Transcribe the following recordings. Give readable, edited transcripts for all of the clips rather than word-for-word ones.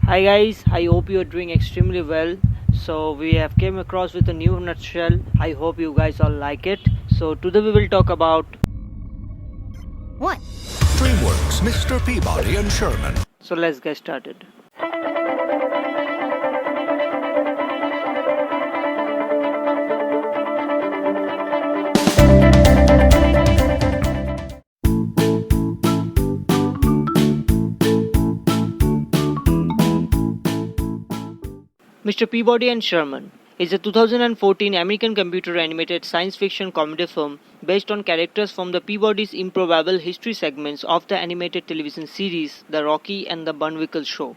Hi guys, I hope you are doing extremely well. So we have came across with a new nutshell. I hope you guys all like it. So today we will talk about What? DreamWorks, Mr. Peabody and Sherman. so let's get started. Mr. Peabody and Sherman is a 2014 American computer animated science fiction comedy film based on characters from the Peabody's improbable history segments of the animated television series The Rocky and the Bullwinkle Show,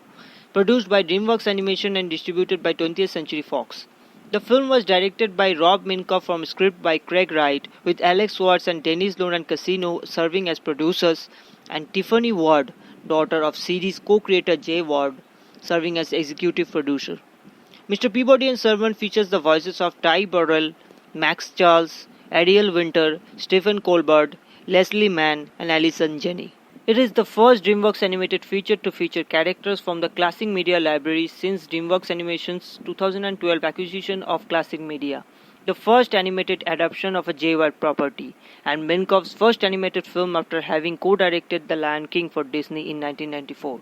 produced by DreamWorks Animation and distributed by 20th Century Fox. The film was directed by Rob Minkoff from script by Craig Wright, with Alex Watts and Dennis Loran Casino serving as producers, and Tiffany Ward, daughter of series co-creator Jay Ward, serving as executive producer. Mr. Peabody and Sherman features the voices of Ty Burrell, Max Charles, Ariel Winter, Stephen Colbert, Leslie Mann, and Allison Janney. It is the first DreamWorks animated feature to feature characters from the Classic Media library since DreamWorks Animation's 2012 acquisition of Classic Media, the first animated adaptation of a Jay Ward property, and Minkoff's first animated film after having co-directed The Lion King for Disney in 1994.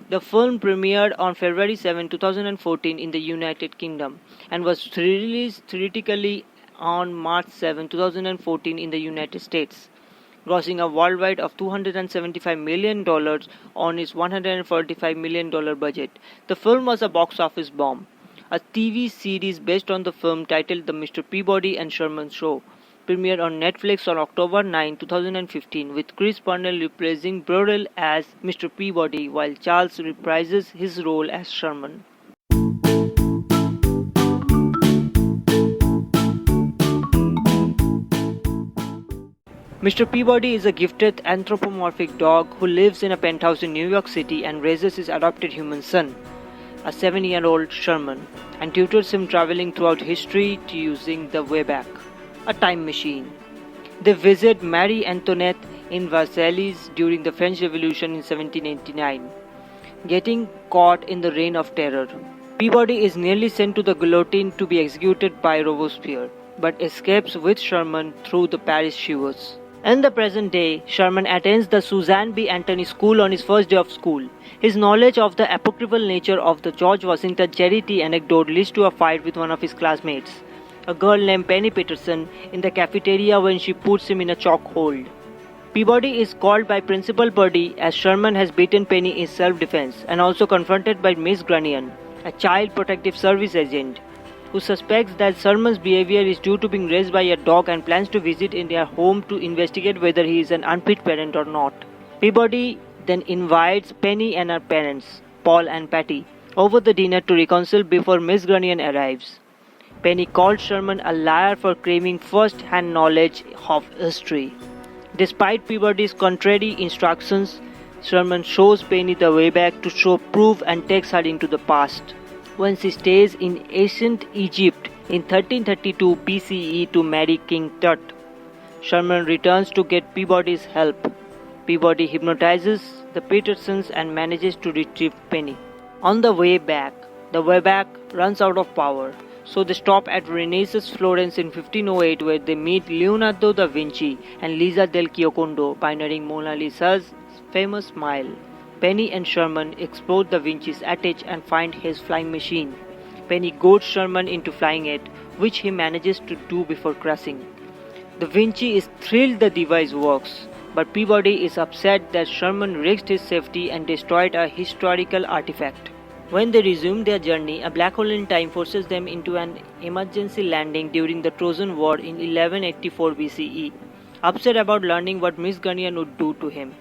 The film premiered on February 7, 2014 in the United Kingdom and was released theatrically on March 7, 2014 in the United States, grossing a worldwide of $275 million on its $145 million budget. The film was a box office bomb. A TV series based on the film titled The Mr. Peabody and Sherman Show premiered on Netflix on October 9, 2015, with Chris Parnell reprising Burrell as Mr. Peabody while Charles reprises his role as Sherman. Mr. Peabody is a gifted anthropomorphic dog who lives in a penthouse in New York City and raises his adopted human son, a 7-year-old Sherman, and tutors him traveling throughout history to using the Wayback, a time machine. They visit Marie Antoinette in Versailles during the French Revolution in 1789, getting caught in the Reign of Terror. Peabody is nearly sent to the guillotine to be executed by Robespierre, but escapes with Sherman through the Paris shivers. In the present day, Sherman attends the Suzanne B. Anthony School on his first day of school. His knowledge of the apocryphal nature of the George Washington charity anecdote leads to a fight with one of his classmates, a girl named Penny Peterson, in the cafeteria when she puts him in a chokehold. Peabody is called by Principal Purdy as Sherman has beaten Penny in self-defense and also confronted by Miss Grunion, a child protective service agent, who suspects that Sherman's behavior is due to being raised by a dog and plans to visit in their home to investigate whether he is an unfit parent or not. Peabody then invites Penny and her parents, Paul and Patty, over the dinner to reconcile before Miss Grunion arrives. Penny called Sherman a liar for claiming first-hand knowledge of history. Despite Peabody's contrary instructions, Sherman shows Penny the way back to show proof and takes her into the past, when she stays in ancient Egypt in 1332 BCE to marry King Tut. Sherman returns to get Peabody's help. Peabody hypnotizes the Petersons and manages to retrieve Penny. On the way back, the Wayback runs out of power, so they stop at Renaissance Florence in 1508 where they meet Leonardo da Vinci and Lisa del Giocondo, pioneering Mona Lisa's famous smile. Penny and Sherman explore da Vinci's attic and find his flying machine. Penny goads Sherman into flying it, which he manages to do before crashing. Da Vinci is thrilled the device works, but Peabody is upset that Sherman risked his safety and destroyed a historical artifact. When they resume their journey, a black hole in time forces them into an emergency landing during the Trojan War in 1184 BCE, upset about learning what Miss Grunion would do to him.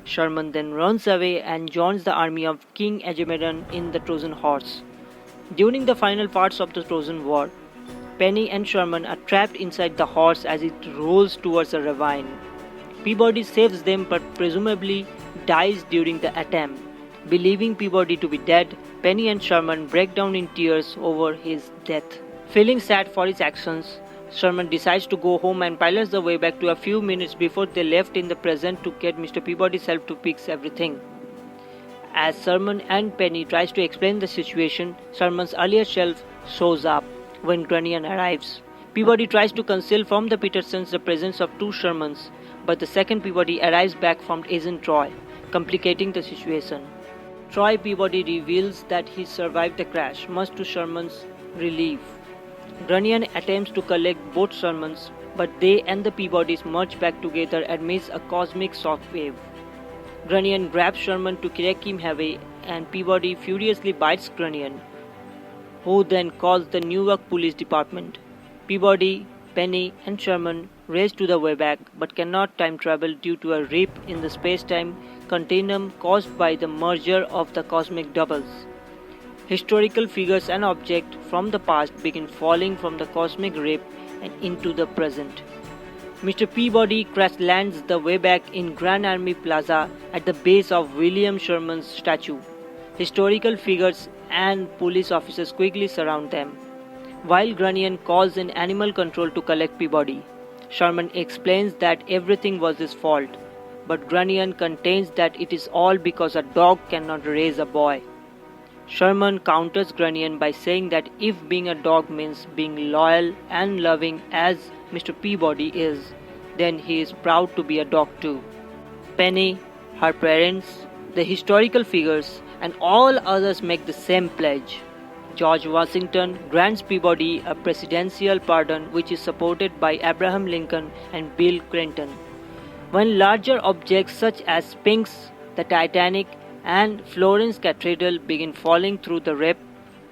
Sherman then runs away and joins the army of King Agamemnon in the Trojan horse. During the final parts of the Trojan War, Penny and Sherman are trapped inside the horse as it rolls towards a ravine. Peabody saves them but presumably dies during the attempt. Believing Peabody to be dead, Penny and Sherman break down in tears over his death. Feeling sad for his actions, Sherman decides to go home and pilots the way back to a few minutes before they left in the present to get Mr. Peabody's help to fix everything. As Sherman and Penny tries to explain the situation, Sherman's earlier self shows up when Grunion arrives. Peabody tries to conceal from the Petersons the presence of two Shermans, but the second Peabody arrives back from Agent Troy, complicating the situation. Troy Peabody reveals that he survived the crash, much to Sherman's relief. Grunion attempts to collect both Shermans, but they and the Peabodys merge back together amidst a cosmic shockwave. Grunion grabs Sherman to kick him away, and Peabody furiously bites Grunion, who then calls the New York Police Department. Peabody, Penny, and Sherman race to the Wayback but cannot time travel due to a rip in the space-time continuum caused by the merger of the cosmic doubles. Historical figures and objects from the past begin falling from the cosmic rip and into the present. Mr. Peabody crash lands the Wayback in Grand Army Plaza at the base of William Sherman's statue. Historical figures and police officers quickly surround them. While Grunion calls in animal control to collect Peabody, Sherman explains that everything was his fault, but Grunion contains that it is all because a dog cannot raise a boy. Sherman counters Grunion by saying that if being a dog means being loyal and loving as Mr. Peabody is, then he is proud to be a dog too. Penny, her parents, the historical figures, and all others make the same pledge. George Washington grants Peabody a presidential pardon which is supported by Abraham Lincoln and Bill Clinton. When larger objects such as Sphinx, the Titanic, and Florence Cathedral begin falling through the rip,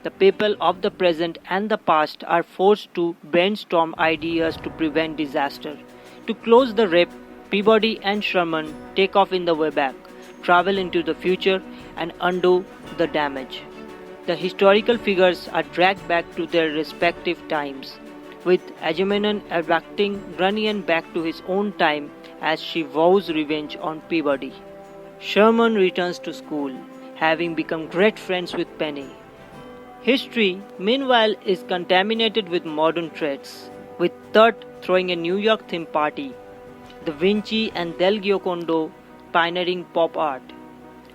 the people of the present and the past are forced to brainstorm ideas to prevent disaster. To close the rip, Peabody and Sherman take off in the Wayback, travel into the future, and undo the damage. The historical figures are dragged back to their respective times, with Agamemnon abducting Grunion back to his own time as she vows revenge on Peabody. Sherman returns to school, having become great friends with Penny. History, meanwhile, is contaminated with modern threats, with Tut throwing a New York themed party, Da Vinci and Del Giocondo pioneering pop art,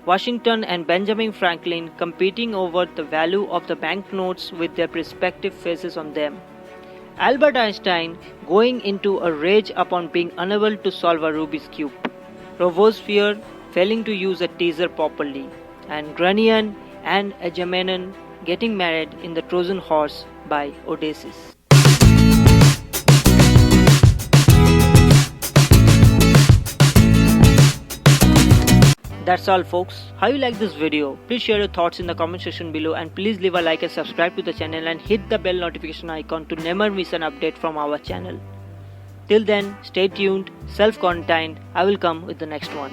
Washington and Benjamin Franklin competing over the value of the banknotes with their respective faces on them, Albert Einstein going into a rage upon being unable to solve a Rubik's Cube, Robespierre failing to use a teaser properly, and Grunion and Agamemnon getting married in the Trojan Horse by Odysseus. That's all folks. How you like this video? Please share your thoughts in the comment section below, and please leave a like and subscribe to the channel and hit the bell notification icon to never miss an update from our channel. Till then, stay tuned, self-contained. I will come with the next one.